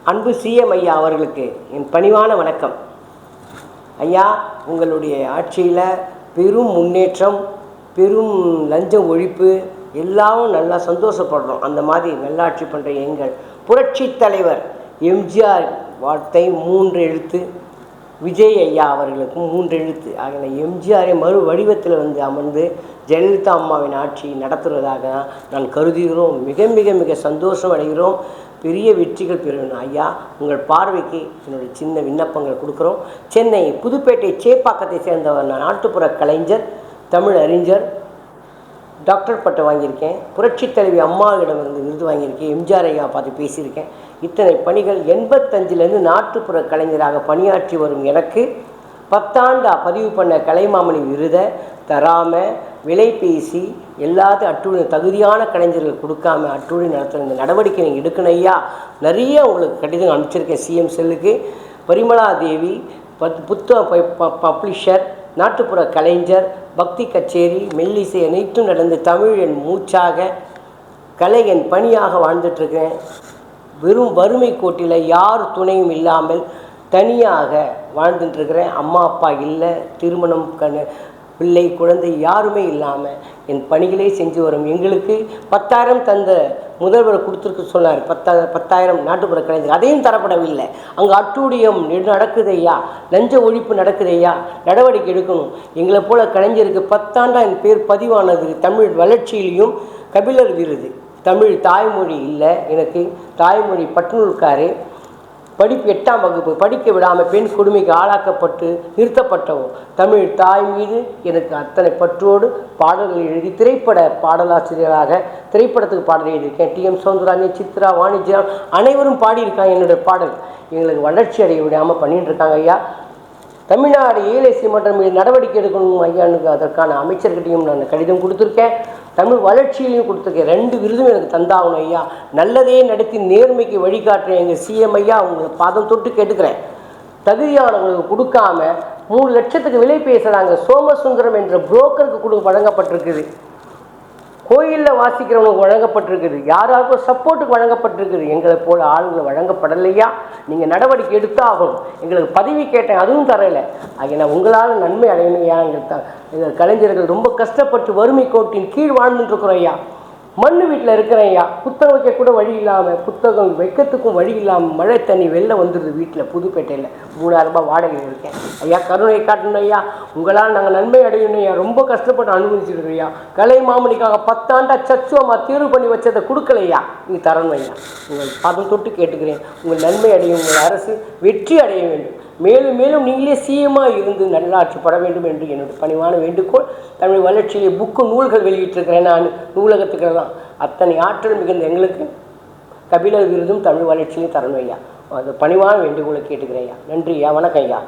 அன்பு சிஎம் ஐயா அவர்களுக்கு என் பணிவான வணக்கம். ஐயா, உங்களுடைய ஆட்சியில் பெரும் முன்னேற்றம், பெரும் லஞ்ச ஒழிப்பு எல்லாம் நல்லா சந்தோஷப்படுறோம். அந்த மாதிரி நல்லாட்சி பண்ணுற எங்கள் புரட்சி தலைவர் எம்ஜிஆர் வார்த்தை 3 எழுத்து, விஜய் ஐயா அவர்களுக்கும் 3 எழுத்து. ஆகிய எம்ஜிஆரை மறு வடிவத்தில் அமர்ந்து ஜெயலலிதா அம்மாவின் ஆட்சி நடத்துவதாக நான் கருதுகிறோம். மிக மிக மிக சந்தோஷம் அடைகிறோம். பெரிய வெற்றிகள் பெறணும். ஐயா, உங்கள் பார்வைக்கு என்னுடைய சின்ன விண்ணப்பங்கள் கொடுக்குறோம். சென்னை புதுப்பேட்டை சேப்பாக்கத்தை சேர்ந்தவர். நான் நாட்டுப்புற கலைஞர், தமிழ் அறிஞர், டாக்டர் பட்டம் வாங்கியிருக்கேன். புரட்சி தலைவி அம்மாவிடமிருந்து விருது வாங்கியிருக்கேன். எம்ஜிஆர் ஐயா பார்த்து பேசியிருக்கேன். இத்தனை பணிகள் 85லேருந்து நாட்டுப்புற கலைஞராக பணியாற்றி வரும் எனக்கு 10 ஆண்டா பதிவு பண்ண கலைமாமணி விருதை தராமல் விலை பேசி எல்லாத்தையும் அட்டூழி தகுதியான கலைஞர்கள் கொடுக்காம அட்டூழி நடத்துகிற இந்த நடவடிக்கை நீங்கள் எடுக்கணும் ஐயா. நிறைய உங்களுக்கு கடிதம் அனுப்பிச்சிருக்கேன் சிஎம் செல்லுக்கு. பரிமளா தேவி புத்தக பப்ளிஷர், நாட்டுப்புற கலைஞர், பக்தி கச்சேரி, மெல்லிசை அனைத்தும் நடந்து தமிழ் என் மூச்சாக, கலை என் பணியாக வாழ்ந்துட்டுருக்கேன். வெறும் வறுமை கோட்டில் யார் துணையும் இல்லாமல் தனியாக வாழ்ந்துட்டுருக்கிறேன். அம்மா அப்பா இல்லை, திருமணம் பிள்ளை குழந்தை யாருமே இல்லாமல் என் பணிகளே செஞ்சு வரும் எங்களுக்கு 10,000 தந்த முதல்வர் கொடுத்துருக்கு சொன்னார். 10,000 நாட்டுப்புற கலைஞர், அதையும் தரப்படவில்லை. அங்கே அட்டூழியம் நடக்குதையா, லஞ்ச ஒழிப்பு நடக்குதையா, நடவடிக்கை எடுக்கணும். எங்களை போல கலைஞருக்கு 10 ஆண்டா என் பேர் பதிவானது. தமிழ் வளர்ச்சியிலையும் கபிலர் விருது. தமிழ் தாய்மொழி இல்லை எனக்கு, தாய்மொழி பட்டுநூல்காரு. படிப்பு 8ஆம் வகுப்பு படிக்க விடாமல் பெண் கொடுமைக்கு ஆளாக்கப்பட்டு நிறுத்தப்பட்டவோம். தமிழ் தாய் மீது எனக்கு அத்தனை பற்றோடு பாடல்கள் எழுதி திரைப்பட பாடலாசிரியராக திரைப்படத்துக்கு பாடல் எழுதியிருக்கேன். டிஎம் சௌந்தரராஜன், சித்ரா, வாணிஜ்யா அனைவரும் பாடியிருக்காங்க என்னுடைய பாடல். எங்களுக்கு வளர்ச்சி அடைய விடாமல் பண்ணிட்டு இருக்காங்க ஐயா. தமிழ்நாடு ஏஎல்சி மன்றம் நடவடிக்கை எடுக்கணும் ஐயானுக்கு அதற்கான அமைச்சர்கிட்டையும் நான் கடிதம் கொடுத்துருக்கேன். தமிழ் வளர்ச்சியிலையும் கொடுத்துருக்கேன். 2 விருதும் எனக்கு தந்தாகணும் ஐயா. நல்லதே நடத்தி நேர்மைக்கு வழிகாட்டுறேன் எங்கள் சிஎம் ஐயா. உங்களை பாதம் தொட்டு கேட்டுக்கிறேன். தகுதியானவங்களுக்கு கொடுக்காம 3 லட்சத்துக்கு விலை பேசுகிறாங்க. சோமசுந்தரம் என்ற புரோக்கருக்கு வழங்கப்பட்டிருக்குது. கோயிலில் வாசிக்கிறவங்களுக்கு வழங்கப்பட்டிருக்குது. யாராருக்கும் சப்போர்ட்டுக்கு வழங்கப்பட்டிருக்குது. எங்களை போல ஆளுங்களை வழங்கப்படலையா. நீங்கள் நடவடிக்கை எடுத்தாகணும். எங்களுக்கு பதவி கேட்டேன், அதுவும் தரலை. ஆகிய நான் உங்களால் நன்மை அடையணும்யா. எங்கள் கலைஞர்கள் ரொம்ப கஷ்டப்பட்டு வறுமை கோட்டின் கீழ் வாழ்ந்துட்டுருக்குறோம் ஐயா. மண் வீட்டில் இருக்கிறேன் ஐயா. புத்தகம் வைக்க கூட வழி இல்லாமல், புத்தகம் வைக்கிறதுக்கும் வழி இல்லாமல், மழை தண்ணி வெளில வந்துடுது வீட்டில். புதுப்பேட்டையில் 3000 ரூபாய் வாடகையில் இருக்கேன் ஐயா. கருணை காட்டணும் ஐயா. உங்களால் நாங்கள் நன்மை அடையணும் ஐயா. ரொம்ப கஷ்டப்பட்டு அனுபவிச்சிருக்கோம் ஐயா. கலை மாமணிக்காக 10 ஆண்டா சச்சுவமாக தேர்வு பண்ணி வச்சதை கொடுக்கலையா. நீங்கள் தரணும் ஐயா. உங்கள் பாதம் தொட்டு கேட்டுக்கிறேன். உங்கள் நன்மை அடையும், உங்கள் அரசு வெற்றி அடைய வேண்டும். மேலும் மேலும் நீங்களே சிஎம்மாக இருந்து நல்லாட்சி பட வேண்டும் என்று என்னுடைய பணிவான வேண்டுகோள். தமிழ் வளர்ச்சியிலே நூல்கள் வெளியிட்டிருக்கிறேன் நான் நூலகத்துக்கெல்லாம். அத்தனை ஆற்றல் மிகுந்த எங்களுக்கு கபிலர் விருதும் தமிழ் வளர்ச்சியிலையும் தரணும் ஐயா. அது பணிவான வேண்டுகோளை கேட்டுக்கிறேன் ஐயா. நன்றி ஐயா. வணக்கம் ஐயா.